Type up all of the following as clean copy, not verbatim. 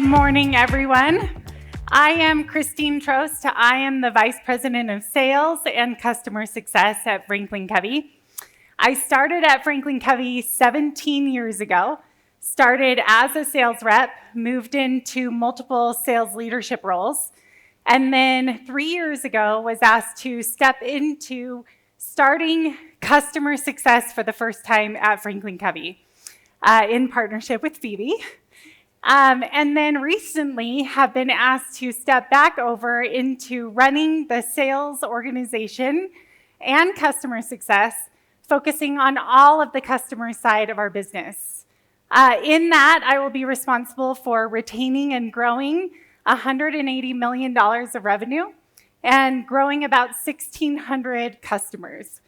morning, everyone. I am Christine Trost. I am the Vice President of Sales and Customer Success at Franklin Covey. I started at Franklin Covey 17 years ago, started as a sales rep, moved into multiple sales leadership roles, and then 3 years ago was asked to step into starting customer success for the first time at Franklin Covey in partnership with Phoebe. And then recently have been asked to step back over into running the sales organization and customer success, focusing on all of the customer side of our business. In that, I will be responsible for retaining and growing $180 million of revenue and growing about 1,600 customers.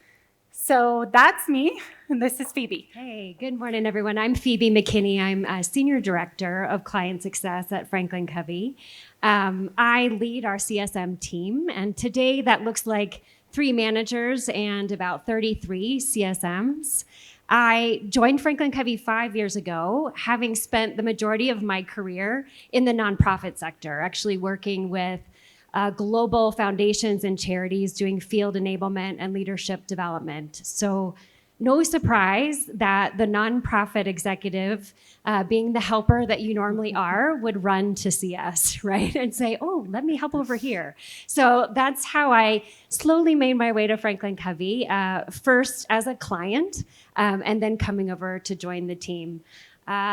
So that's me, and this is Phoebe. Hey, good morning, everyone. I'm Phoebe McKinney. I'm a Senior Director of ClientSuccess at Franklin Covey. I lead our CSM team, and today that looks like 3 managers and about 33 CSMs. I joined Franklin Covey 5 years ago, having spent the majority of my career in the nonprofit sector, actually working with global foundations and charities doing field enablement and leadership development. So no surprise that the nonprofit executive, being the helper that you normally are, would run to CS, right? And say, oh, let me help over here. So that's how I slowly made my way to Franklin Covey, first as a client, and then coming over to join the team.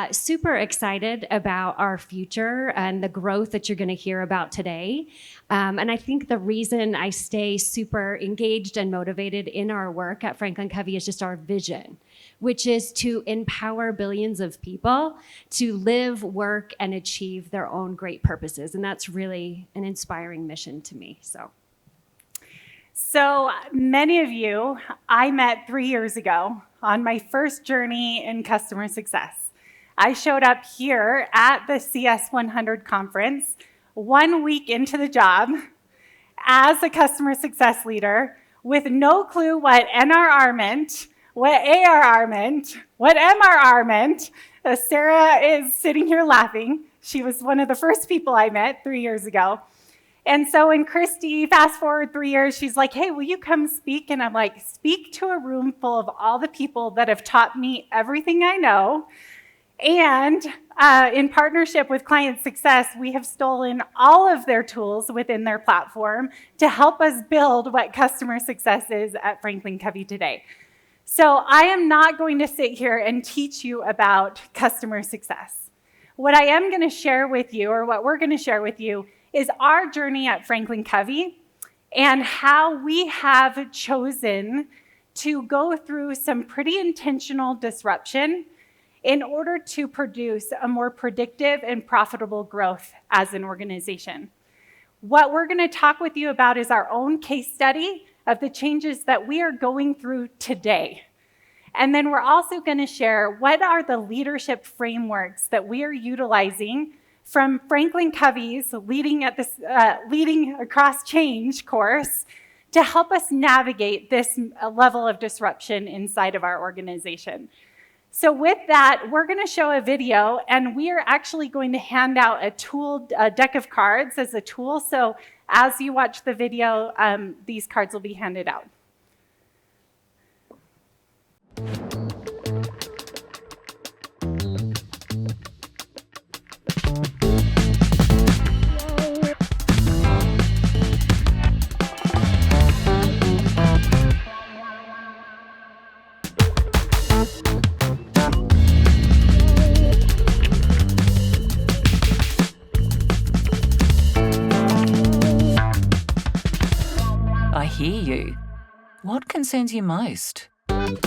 Super excited about our future and the growth that you're going to hear about today. And I think the reason I stay super engaged and motivated in our work at Franklin Covey is just our vision, which is to empower billions of people to live, work, and achieve their own great purposes. And that's really an inspiring mission to me. So many of you I met 3 years ago on my first journey in customer success. I showed up here at the CS100 conference 1 week into the job as a customer success leader with no clue what NRR meant, what ARR meant, what MRR meant. Sarah is sitting here laughing. She was one of the first people I met 3 years ago. And so when Christy, fast forward 3 years, she's like, hey, will you come speak? And I'm like, speak to a room full of all the people that have taught me everything I know. And in partnership with ClientSuccess, we have stolen all of their tools within their platform to help us build what customer success is at Franklin Covey today. So I am not going to sit here and teach you about customer success. What I am going to share with you, or what we're going to share with you, is our journey at Franklin Covey and how we have chosen to go through some pretty intentional disruption in order to produce a more predictive and profitable growth as an organization. What we're going to talk with you about is our own case study of the changes that we are going through today. And then we're also going to share what are the leadership frameworks that we are utilizing from Franklin Covey's Leading Across Change course to help us navigate this level of disruption inside of our organization. So with that, we're going to show a video, and we are actually going to hand out a deck of cards as a tool. So as you watch the video, these cards will be handed out. Hear you. What concerns you most? I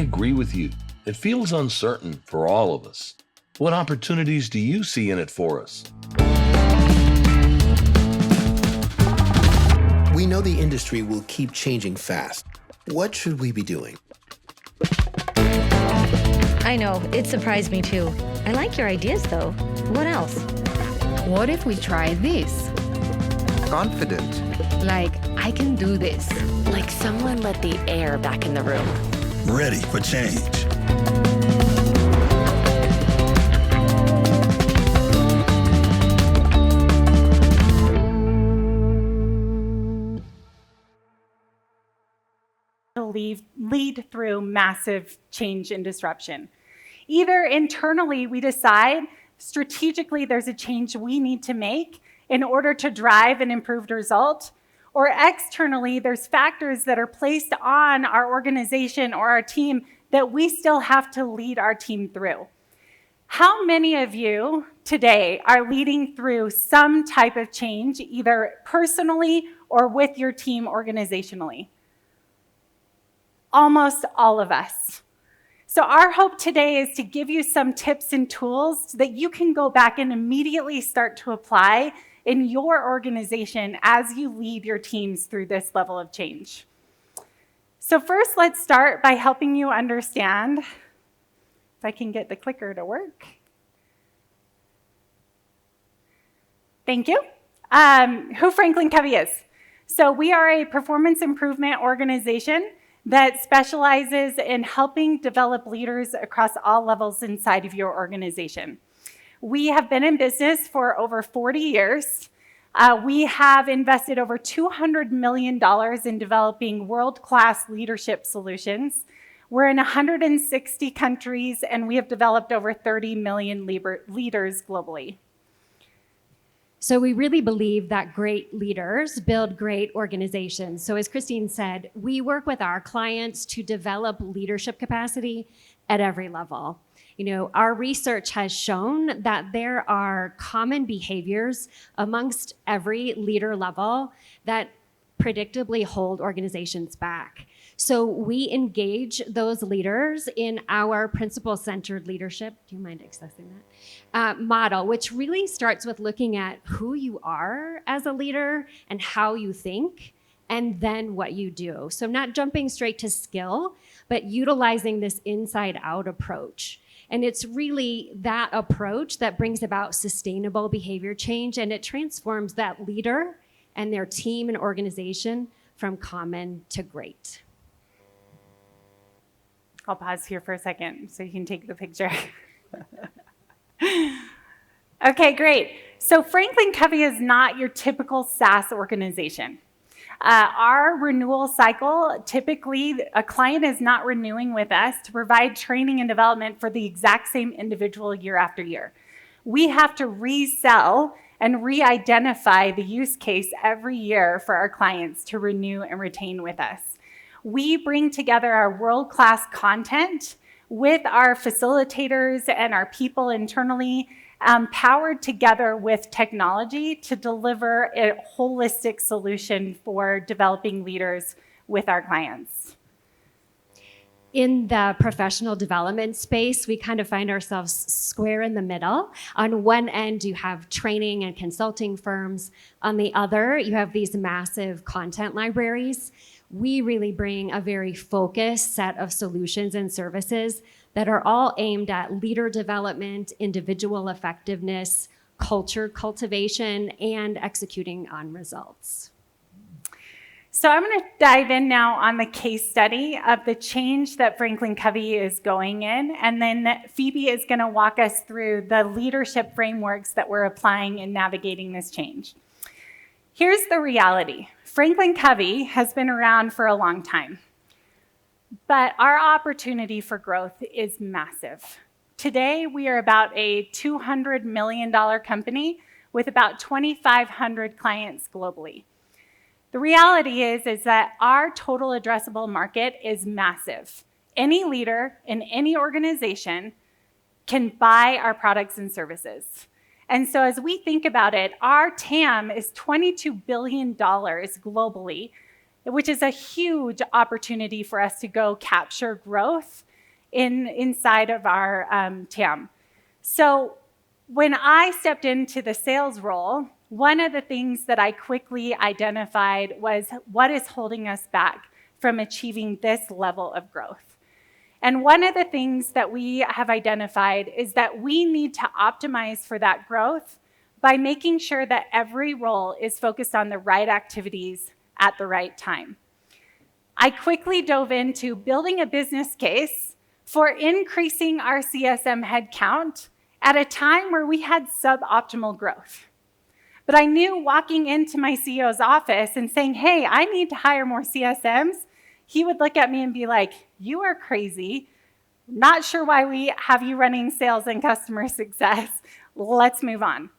agree with you. It feels uncertain for all of us. What opportunities do you see in it for us? We know the industry will keep changing fast. What should we be doing? I know, it surprised me too. I like your ideas though. What else? What if we try this? Confident. Like, I can do this. Like someone let the air back in the room. Ready for change. lead through massive change and disruption. Either internally we decide strategically there's a change we need to make in order to drive an improved result, or externally there's factors that are placed on our organization or our team that we still have to lead our team through. How many of you today are leading through some type of change, either personally or with your team organizationally? Almost all of us. So our hope today is to give you some tips and tools so that you can go back and immediately start to apply in your organization as you lead your teams through this level of change. So first, let's start by helping you understand, if I can get the clicker to work. Thank you. Who Franklin Covey is. So we are a performance improvement organization that specializes in helping develop leaders across all levels inside of your organization. We have been in business for over 40 years. We have invested over $200 million in developing world-class leadership solutions. We're in 160 countries, and we have developed over 30 million leaders globally. So we really believe that great leaders build great organizations. So as Christine said, we work with our clients to develop leadership capacity at every level. You know, our research has shown that there are common behaviors amongst every leader level that predictably hold organizations back. So we engage those leaders in our principle-centered leadership, do you mind accessing that, model, which really starts with looking at who you are as a leader and how you think, and then what you do. So not jumping straight to skill, but utilizing this inside-out approach. And it's really that approach that brings about sustainable behavior change, and it transforms that leader and their team and organization from common to great. I'll pause here for a second so you can take the picture. Okay, great. So Franklin Covey is not your typical SaaS organization. Our renewal cycle, typically a client is not renewing with us to provide training and development for the exact same individual year after year. We have to resell and re-identify the use case every year for our clients to renew and retain with us. We bring together our world-class content with our facilitators and our people internally, powered together with technology to deliver a holistic solution for developing leaders with our clients. In the professional development space, we kind of find ourselves square in the middle. On one end, you have training and consulting firms. On the other, you have these massive content libraries. We really bring a very focused set of solutions and services that are all aimed at leader development, individual effectiveness, culture cultivation, and executing on results. So I'm going to dive in now on the case study of the change that Franklin Covey is going in, and then Phoebe is going to walk us through the leadership frameworks that we're applying in navigating this change. Here's the reality. Franklin Covey has been around for a long time, but our opportunity for growth is massive. Today, we are about a $200 million company with about 2,500 clients globally. The reality is that our total addressable market is massive. Any leader in any organization can buy our products and services. And so as we think about it, our TAM is $22 billion globally, which is a huge opportunity for us to go capture growth inside of our TAM. So when I stepped into the sales role, one of the things that I quickly identified was what is holding us back from achieving this level of growth. And one of the things that we have identified is that we need to optimize for that growth by making sure that every role is focused on the right activities at the right time. I quickly dove into building a business case for increasing our CSM headcount at a time where we had suboptimal growth. But I knew walking into my CEO's office and saying, hey, I need to hire more CSMs, he would look at me and be like, you are crazy. Not sure why we have you running sales and customer success. Let's move on.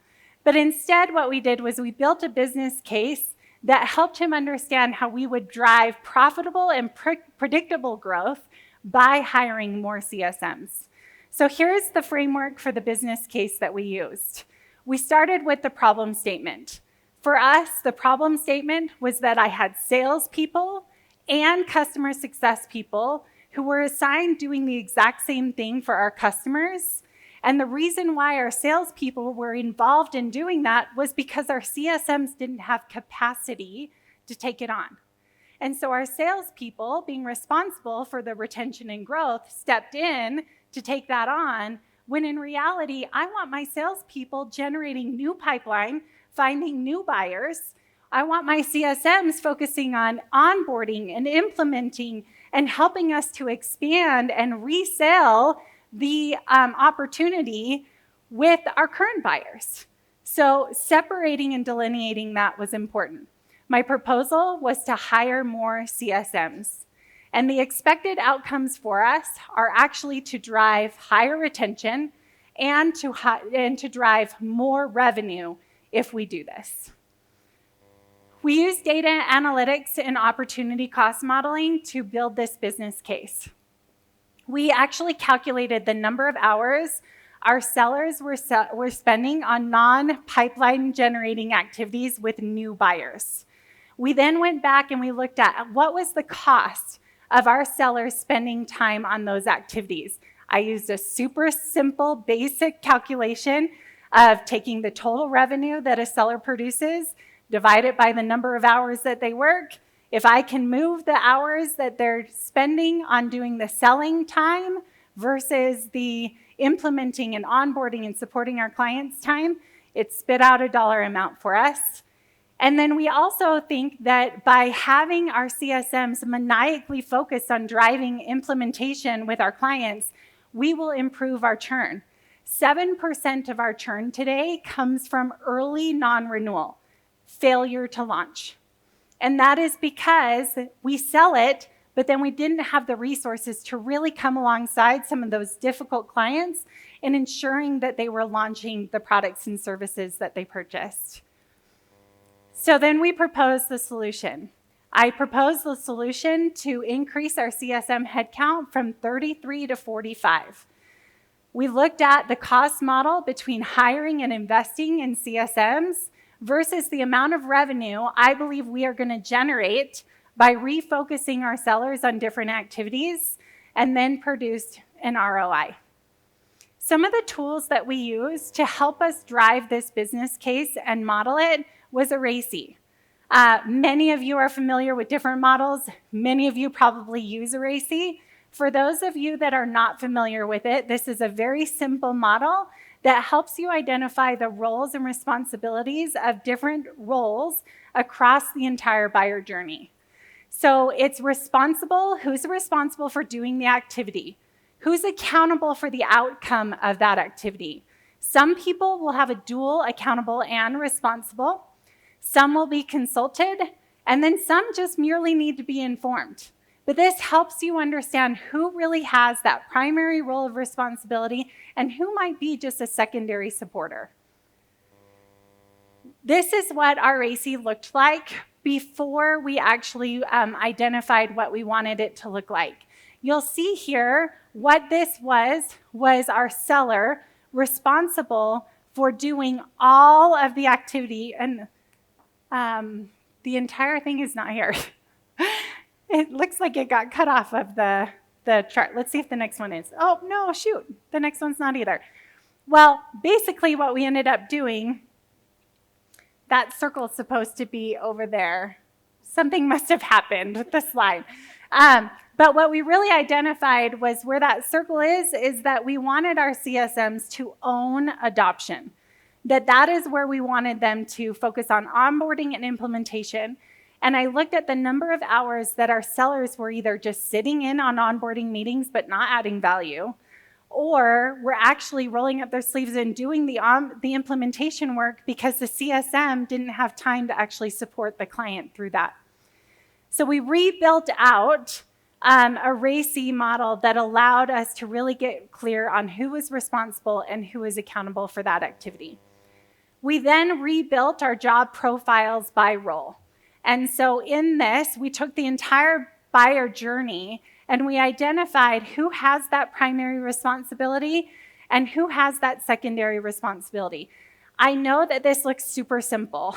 But instead, what we did was we built a business case that helped him understand how we would drive profitable and predictable growth by hiring more CSMs. So here's the framework for the business case that we used. We started with the problem statement. For us, the problem statement was that I had salespeople and customer success people who were assigned doing the exact same thing for our customers. And the reason why our salespeople were involved in doing that was because our CSMs didn't have capacity to take it on. And so our salespeople, being responsible for the retention and growth, stepped in to take that on, when in reality, I want my salespeople generating new pipeline, finding new buyers. I want my CSMs focusing on onboarding and implementing and helping us to expand and resell the opportunity with our current buyers. So separating and delineating that was important. My proposal was to hire more CSMs. And the expected outcomes for us are actually to drive higher retention and to drive more revenue if we do this. We use data analytics and opportunity cost modeling to build this business case. We actually calculated the number of hours our sellers were spending on non-pipeline generating activities with new buyers. We then went back and we looked at what was the cost of our sellers spending time on those activities. I used a super simple, basic calculation of taking the total revenue that a seller produces, divide it by the number of hours that they work. If I can move the hours that they're spending on doing the selling time versus the implementing and onboarding and supporting our clients' time, it spit out a dollar amount for us. And then we also think that by having our CSMs maniacally focused on driving implementation with our clients, we will improve our churn. 7% of our churn today comes from early non-renewal, failure to launch. And that is because we sell it, but then we didn't have the resources to really come alongside some of those difficult clients in ensuring that they were launching the products and services that they purchased. So then we proposed the solution. I proposed the solution to increase our CSM headcount from 33 to 45. We looked at the cost model between hiring and investing in CSMs versus the amount of revenue I believe we are going to generate by refocusing our sellers on different activities, and then produced an ROI. Some of the tools that we use to help us drive this business case and model it was ERACI. Many of you are familiar with different models. Many of you probably use ERACI. For those of you that are not familiar with it, this is a very simple model that helps you identify the roles and responsibilities of different roles across the entire buyer journey. So it's responsible, who's responsible for doing the activity? Who's accountable for the outcome of that activity? Some people will have a dual accountable and responsible. Some will be consulted, and then some just merely need to be informed. But this helps you understand who really has that primary role of responsibility and who might be just a secondary supporter. This is what our RACI looked like before we actually identified what we wanted it to look like. You'll see here what this was our seller responsible for doing all of the activity, and the entire thing is not here. It looks like it got cut off of the chart. Let's see if the next one is. Oh, no, shoot. The next one's not either. Well, basically what we ended up doing, that circle's supposed to be over there. Something must have happened with the slide. But what we really identified was where that circle is that we wanted our CSMs to own adoption. That is where we wanted them to focus on onboarding and implementation. And I looked at the number of hours that our sellers were either just sitting in on onboarding meetings but not adding value, or were actually rolling up their sleeves and doing the implementation work because the CSM didn't have time to actually support the client through that. So we rebuilt out a RACI model that allowed us to really get clear on who was responsible and who was accountable for that activity. We then rebuilt our job profiles by role. And so in this, we took the entire buyer journey and we identified who has that primary responsibility and who has that secondary responsibility. I know that this looks super simple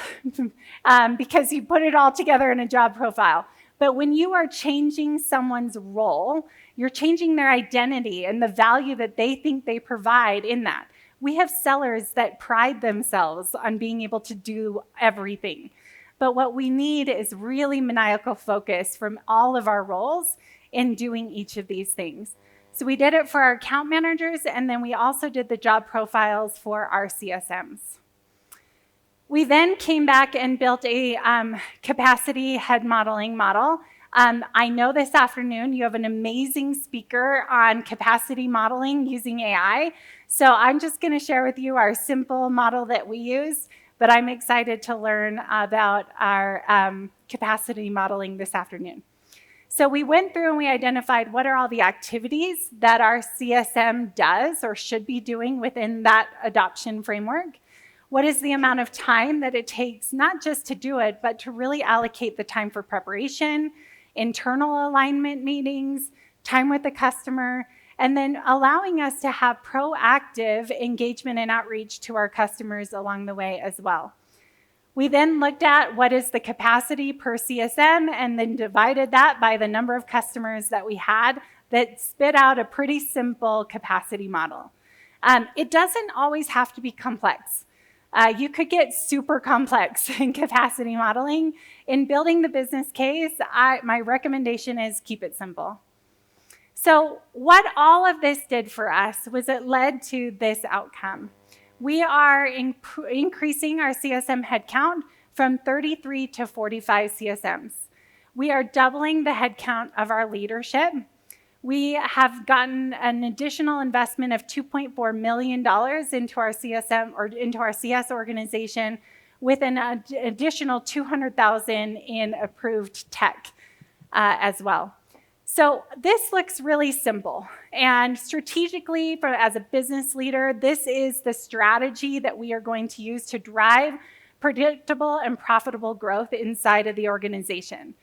because you put it all together in a job profile. But when you are changing someone's role, you're changing their identity and the value that they think they provide in that. We have sellers that pride themselves on being able to do everything. But what we need is really maniacal focus from all of our roles in doing each of these things. So we did it for our account managers, and then we also did the job profiles for our CSMs. We then came back and built a capacity head modeling model. I know this afternoon you have an amazing speaker on capacity modeling using AI. So I'm just going to share with you our simple model that we use, but I'm excited to learn about our capacity modeling this afternoon. So we went through and we identified what are all the activities that our CSM does or should be doing within that adoption framework. What is the amount of time that it takes, not just to do it, but to really allocate the time for preparation, internal alignment meetings, time with the customer, and then allowing us to have proactive engagement and outreach to our customers along the way as well. We then looked at what is the capacity per CSM and then divided that by the number of customers that we had that spit out a pretty simple capacity model. It doesn't always have to be complex. You could get super complex in capacity modeling. In building the business case, my recommendation is keep it simple. So what all of this did for us was it led to this outcome. We are increasing our CSM headcount from 33 to 45 CSMs. We are doubling the headcount of our leadership. We have gotten an additional investment of $2.4 million into our CSM or into our CS organization with an additional $200,000 in approved tech as well. So this looks really simple. And strategically, as a business leader, this is the strategy that we are going to use to drive predictable and profitable growth inside of the organization.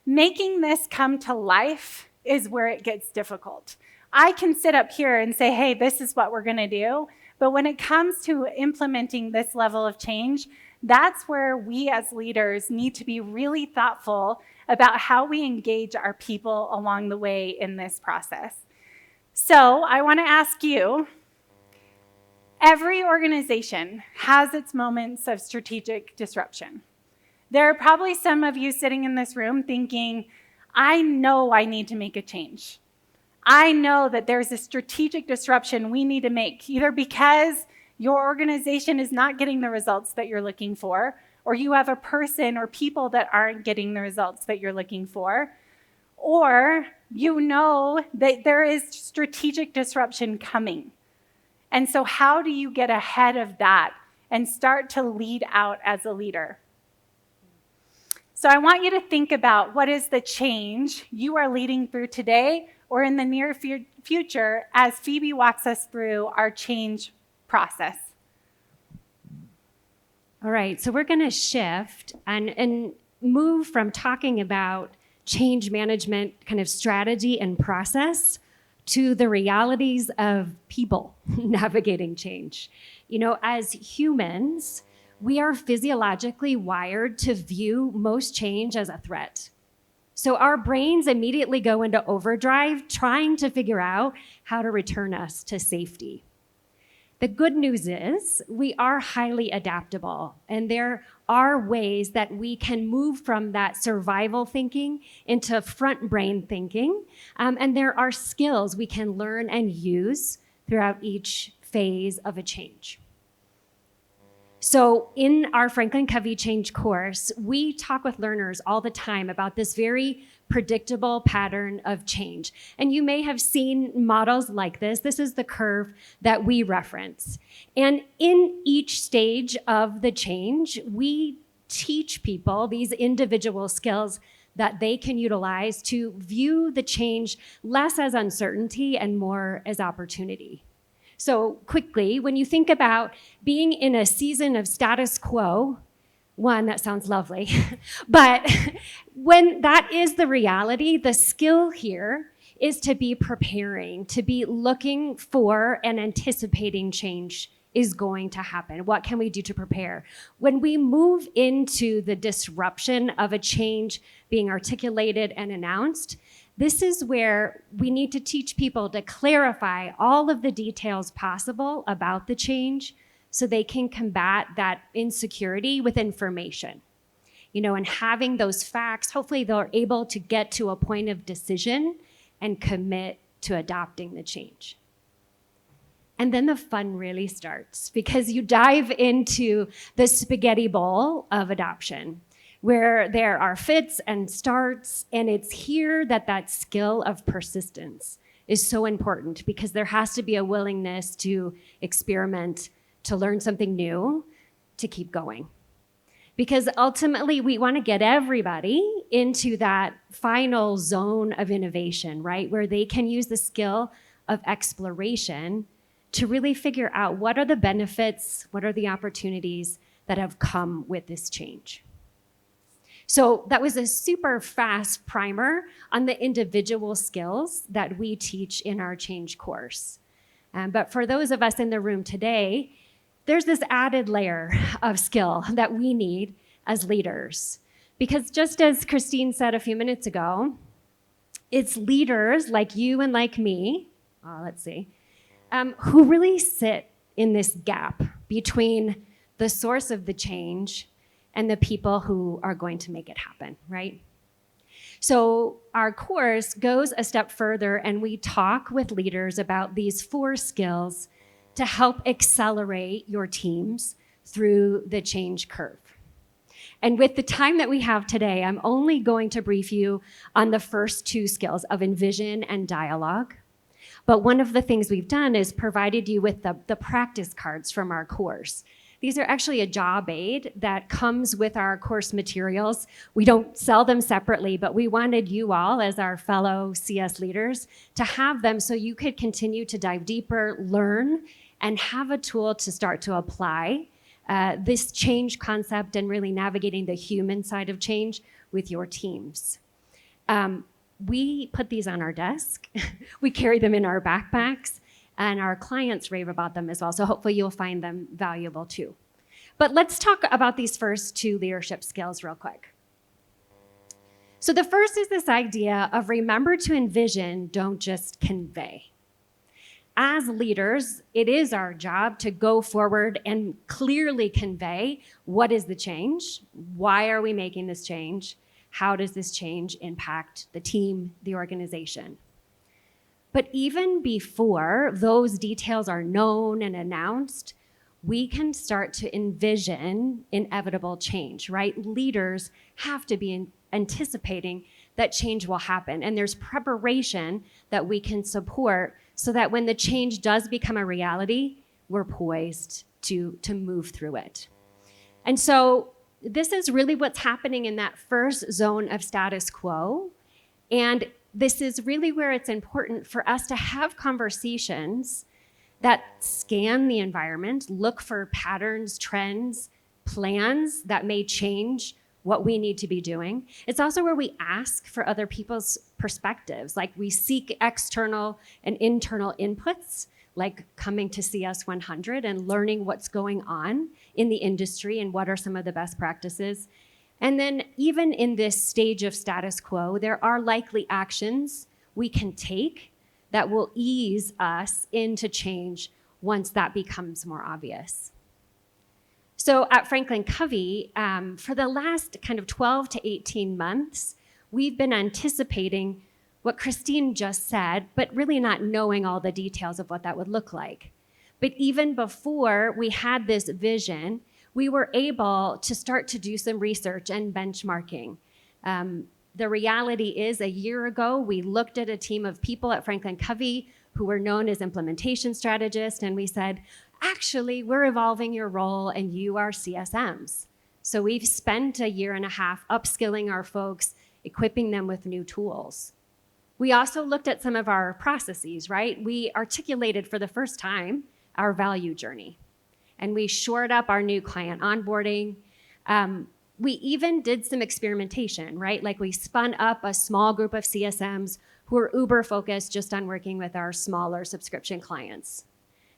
Making this come to life is where it gets difficult. I can sit up here and say, hey, this is what we're going to do. But when it comes to implementing this level of change, that's where we as leaders need to be really thoughtful about how we engage our people along the way in this process. So I want to ask you, every organization has its moments of strategic disruption. There are probably some of you sitting in this room thinking, I know I need to make a change. I know that there's a strategic disruption we need to make, either because your organization is not getting the results that you're looking for, or you have a person or people that aren't getting the results that you're looking for, or you know that there is strategic disruption coming. And so how do you get ahead of that and start to lead out as a leader? So I want you to think about what is the change you are leading through today or in the near future as Phoebe walks us through our change process. All right, so we're going to shift and move from talking about change management kind of strategy and process to the realities of people navigating change. You know, as humans, we are physiologically wired to view most change as a threat. So our brains immediately go into overdrive trying to figure out how to return us to safety. The good news is we are highly adaptable, and there are ways that we can move from that survival thinking into front brain thinking, and there are skills we can learn and use throughout each phase of a change. So in our Franklin Covey Change course, we talk with learners all the time about this very predictable pattern of change. And you may have seen models like this. This is the curve that we reference. And in each stage of the change, we teach people these individual skills that they can utilize to view the change less as uncertainty and more as opportunity. So quickly, when you think about being in a season of status quo, one, that sounds lovely, but when that is the reality, the skill here is to be preparing, to be looking for and anticipating change is going to happen. What can we do to prepare? When we move into the disruption of a change being articulated and announced, this is where we need to teach people to clarify all of the details possible about the change so they can combat that insecurity with information. And having those facts, hopefully they're able to get to a point of decision and commit to adopting the change. And then the fun really starts because you dive into the spaghetti bowl of adoption where there are fits and starts, and it's here that skill of persistence is so important because there has to be a willingness to experiment, to learn something new, to keep going. Because ultimately we want to get everybody into that final zone of innovation, right? Where they can use the skill of exploration to really figure out what are the benefits, what are the opportunities that have come with this change. So that was a super fast primer on the individual skills that we teach in our change course. But for those of us in the room today, there's this added layer of skill that we need as leaders. Because just as Christine said a few minutes ago, it's leaders like you and like me, who really sit in this gap between the source of the change and the people who are going to make it happen, right? So our course goes a step further and we talk with leaders about these 4 skills to help accelerate your teams through the change curve. And with the time that we have today, I'm only going to brief you on the first 2 skills of envision and dialogue. But one of the things we've done is provided you with the practice cards from our course. These are actually a job aid that comes with our course materials. We don't sell them separately, but we wanted you all, as our fellow CS leaders, to have them so you could continue to dive deeper, learn, and have a tool to start to apply this change concept and really navigating the human side of change with your teams. We put these on our desk. We carry them in our backpacks, and our clients rave about them as well. So hopefully you'll find them valuable too. But let's talk about these first 2 leadership skills real quick. So the first is this idea of remember to envision, don't just convey. As leaders, it is our job to go forward and clearly convey what is the change, why are we making this change, how does this change impact the team, the organization. But even before those details are known and announced, we can start to envision inevitable change, right? Leaders have to be anticipating that change will happen, and there's preparation that we can support so that when the change does become a reality, we're poised to move through it. And so this is really what's happening in that first zone of status quo. And this is really where it's important for us to have conversations that scan the environment, look for patterns, trends, plans that may change what we need to be doing. It's also where we ask for other people's perspectives, like we seek external and internal inputs, like coming to CS100 and learning what's going on in the industry and what are some of the best practices. And then even in this stage of status quo, there are likely actions we can take that will ease us into change once that becomes more obvious. So at Franklin Covey, for the last kind of 12 to 18 months, we've been anticipating what Christine just said, but really not knowing all the details of what that would look like. But even before we had this vision, we were able to start to do some research and benchmarking. The reality is, a year ago, we looked at a team of people at Franklin Covey who were known as implementation strategists, and we said, actually, we're evolving your role and you are CSMs. So we've spent a year and a half upskilling our folks equipping them with new tools. We also looked at some of our processes, right? We articulated for the first time our value journey, and we shored up our new client onboarding. We even did some experimentation, right? Like we spun up a small group of CSMs who were uber focused just on working with our smaller subscription clients.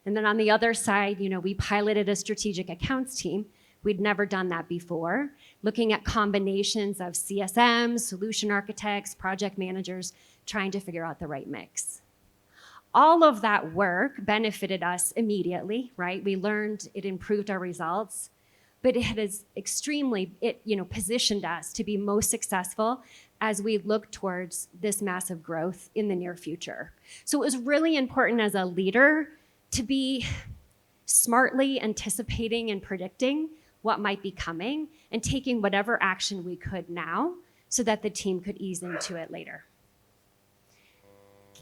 And then on the other side, we piloted a strategic accounts team. We'd never done that before, looking at combinations of CSMs, solution architects, project managers, trying to figure out the right mix. All of that work benefited us immediately, right? We learned it improved our results, but it has positioned us to be most successful as we look towards this massive growth in the near future. So it was really important as a leader to be smartly anticipating and predicting what might be coming and taking whatever action we could now so that the team could ease into it later.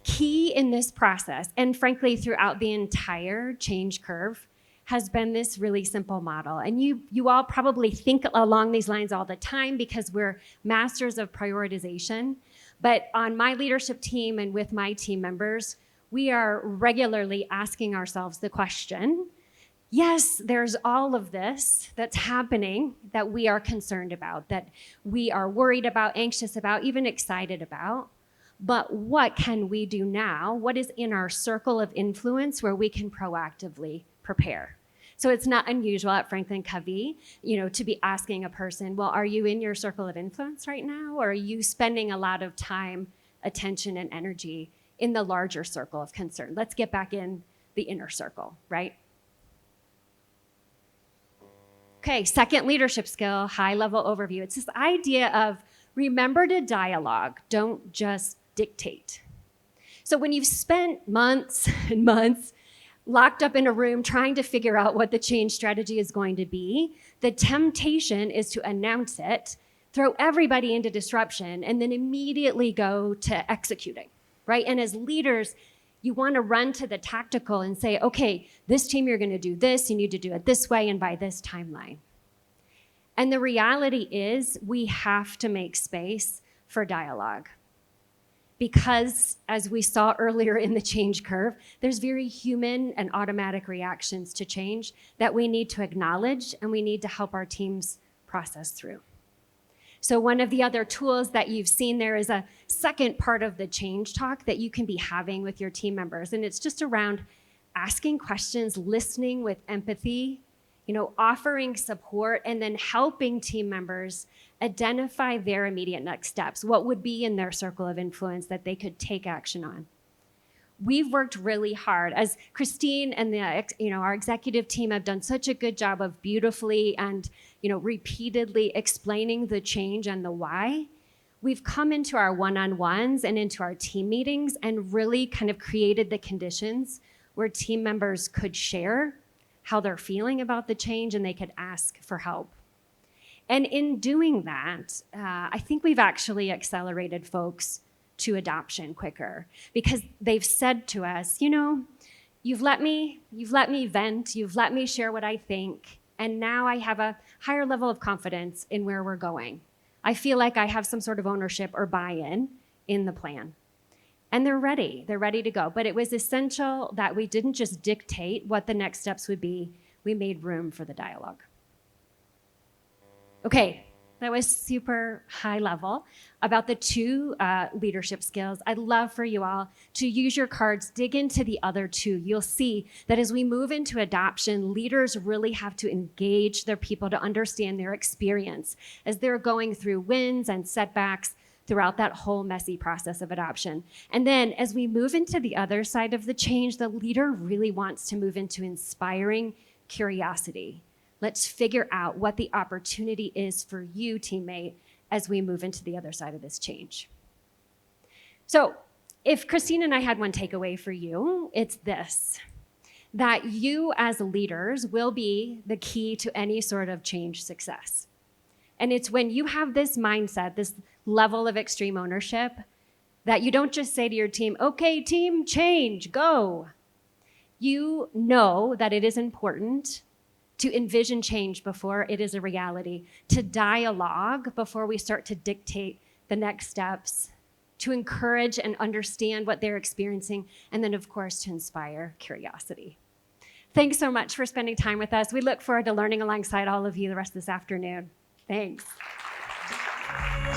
Key in this process, and frankly throughout the entire change curve, has been this really simple model. And you all probably think along these lines all the time because we're masters of prioritization. But on my leadership team and with my team members, we are regularly asking ourselves the question, yes, there's all of this that's happening that we are concerned about, that we are worried about, anxious about, even excited about. But what can we do now? What is in our circle of influence where we can proactively prepare? So it's not unusual at Franklin Covey, to be asking a person, well, are you in your circle of influence right now? Or are you spending a lot of time, attention, and energy in the larger circle of concern? Let's get back in the inner circle, right? Okay, second leadership skill, high-level overview. It's this idea of remember to dialogue, don't just dictate. So when you've spent months and months locked up in a room trying to figure out what the change strategy is going to be, the temptation is to announce it, throw everybody into disruption, and then immediately go to executing, right? And as leaders, you want to run to the tactical and say, okay, this team, you're going to do this, you need to do it this way and by this timeline. And the reality is we have to make space for dialogue. Because, as we saw earlier in the change curve, there's very human and automatic reactions to change that we need to acknowledge and we need to help our teams process through. So one of the other tools that you've seen there is a second part of the change talk that you can be having with your team members. And it's just around asking questions, listening with empathy, offering support, and then helping team members identify their immediate next steps, what would be in their circle of influence that they could take action on. We've worked really hard, as Christine and our executive team have done such a good job of beautifully and repeatedly explaining the change and the why. We've come into our one-on-ones and into our team meetings and really kind of created the conditions where team members could share how they're feeling about the change and they could ask for help. And in doing that, I think we've actually accelerated folks to adoption quicker because they've said to us, you've let me vent, you've let me share what I think, and now I have a higher level of confidence in where we're going. I feel like I have some sort of ownership or buy-in in the plan. And they're ready to go. But it was essential that we didn't just dictate what the next steps would be, we made room for the dialogue. Okay, that was super high level about the two leadership skills. I'd love for you all to use your cards, dig into the other two. You'll see that as we move into adoption, leaders really have to engage their people to understand their experience as they're going through wins and setbacks throughout that whole messy process of adoption. And then as we move into the other side of the change, the leader really wants to move into inspiring curiosity. Let's figure out what the opportunity is for you, teammate, as we move into the other side of this change. So if Christine and I had one takeaway for you, it's this, that you as leaders will be the key to any sort of change success. And it's when you have this mindset, this level of extreme ownership, that you don't just say to your team, okay, team, change, go. You know that it is important to envision change before it is a reality, to dialogue before we start to dictate the next steps, to encourage and understand what they're experiencing, and then, of course, to inspire curiosity. Thanks so much for spending time with us. We look forward to learning alongside all of you the rest of this afternoon. Thanks.